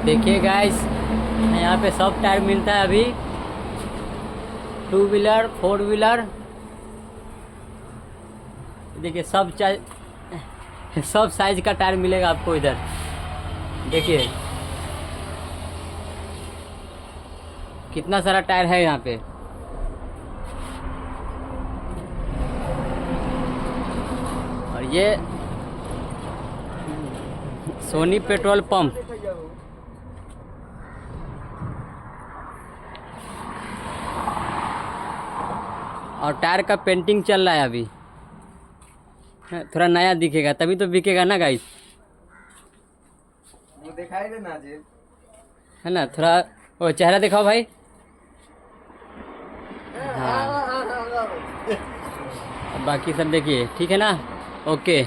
देखिए गाइस, यहाँ पे सब टायर मिलता है अभी, 2 व्हीलर 4 व्हीलर। देखिए सब साइज का टायर मिलेगा आपको इधर। देखिए कितना सारा टायर है यहाँ पे। और ये सोनी पेट्रोल पंप। और टायर का पेंटिंग चल रहा है अभी, थोड़ा नया दिखेगा तभी तो बिकेगा ना गाइस। वो दिखाई देना जी, है ना, थोड़ा वो चेहरा दिखाओ भाई। हाँ, बाकी सब देखिए ठीक है ना, ओके।